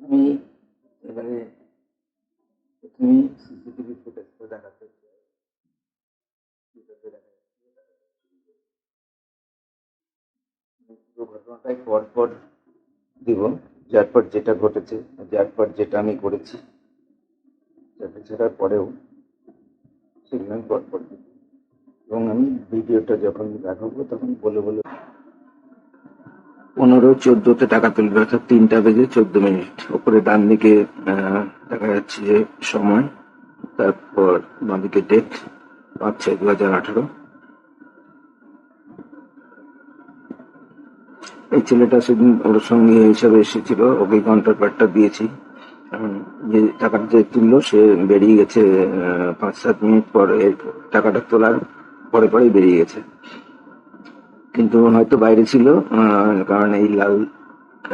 আমি এবারে প্রথমেই সিসিটিভি ফুটেজটা দেখাতে চাই। যেটাতে দেখা যাচ্ছে পুরো ঘটনাটাই পর দিব, যার পর যেটা ঘটেছে, যার পর যেটা আমি করেছি, যাতে ছাড়ার পরেও সেগুলো আমি পর দিব। এবং আমি ভিডিওটা যখন দেখাবো তখন বলে 15:14 টাকা তুলবে, অর্থাৎ 3:14 ওপরে ডান দিকে দেখা যাচ্ছে যে সময়, তারপর বাঁদিকে ডেট 5/6/2018। এই ছেলেটা সেদিন ওর সঙ্গে হিসাবে এসেছিল, ওকে কাউন্টার পার্টটা দিয়েছি। যে টাকাটা যে তুললো সে বেরিয়ে গেছে 5-7 মিনিট পর, টাকাটা তোলার পরেই বেরিয়ে গেছে। কিন্তু হয়তো বাইরে ছিল, কারণ এই লাল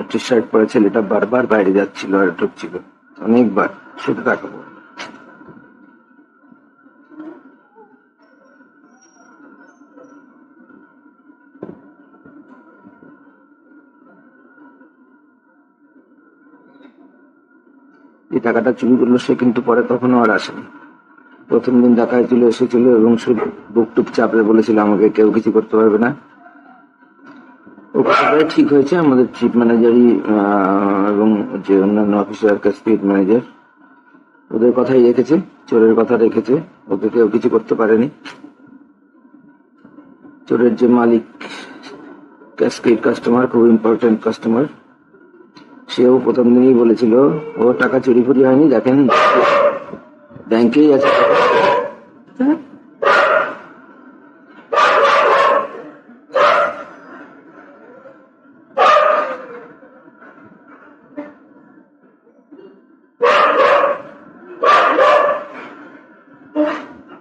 টি শার্ট পরে ছেলেটা বারবার বাইরে যাচ্ছিল আর ঢুকছিল অনেকবার, সেটা দেখাবো। এই টাকাটা চুরি করলো সে, কিন্তু পরে কখনো আর আসেনি। প্রথম দিন দেখা হয়েছিল, এসেছিল এবং সে বুক টুক চাপড়ে বলেছিল আমাকে কেউ কিছু করতে পারবে না। ও কথাটাই ঠিক হয়েছে। আমাদের চিফ ম্যানেজারই এবং যে অন্যান্য অফিসার, স্পিড ম্যানেজার, ওদের কথাই রেখেছে, চোরের কথা রেখেছে, ওকে কেউ কিছু করতে পারেনি। চোরের যে মালিক, ক্যাশকিট কাস্টমার, খুব ইম্পর্টেন্ট কাস্টমার, সেও প্রথম দিনই বলেছিল ও টাকা চুরি ফুরি হয়নি, দেখেন ব্যাংকেই আছে।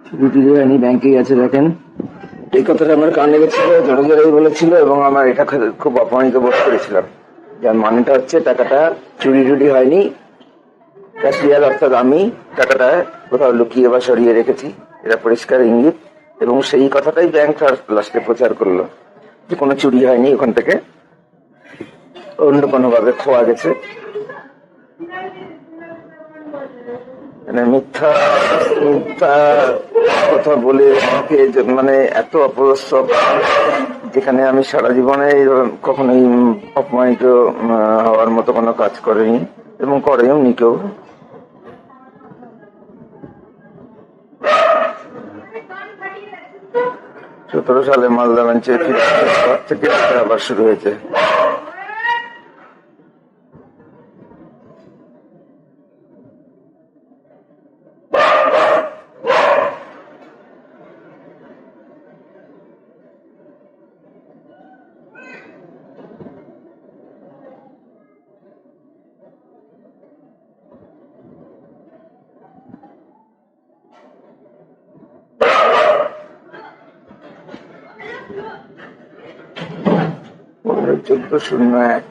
ছুটি হয়নি, ব্যাংকেই আছে দেখেন। এই কথাটা আমার কানে গেছিল, জোরে বলেছিল এবং আমার এটা খুব অপমানিত বোধ করেছিলাম। যার মানেটা হচ্ছে টাকাটা চুরি টুরি হয়নি, ক্যাশিয়ার অর্থাৎ আমি টাকাটা কোথাও লুকিয়ে বা সরিয়ে রেখেছি, এটা পরিষ্কার ইঙ্গিত। এবং সেই কথাটাই ব্যাংক লাস্টে প্রচার করলো যে কোনো চুরি হয়নি, ওখান থেকে অন্য কোনো ভাবে খোয়া গেছে। মানে মিথ্যা কথা বলে আমাকে, মানে এত অপদস্থ, যেখানে আমি সারা জীবনে কখনোই অপমানিত হওয়ার মতো কোনো কাজ করেনি এবং করেও নি কেউ। সতেরো সালে মালদা বেঞ্চে থেকে আবার শুরু হয়েছে। পনেরো 14/01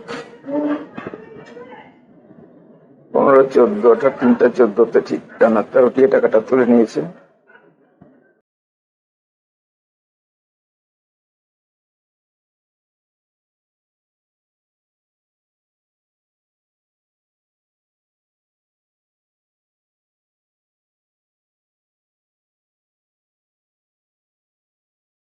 15/14, অর্থাৎ 3:14 ঠিক ডানারটা উঠিয়ে টাকাটা তুলে নিয়েছে।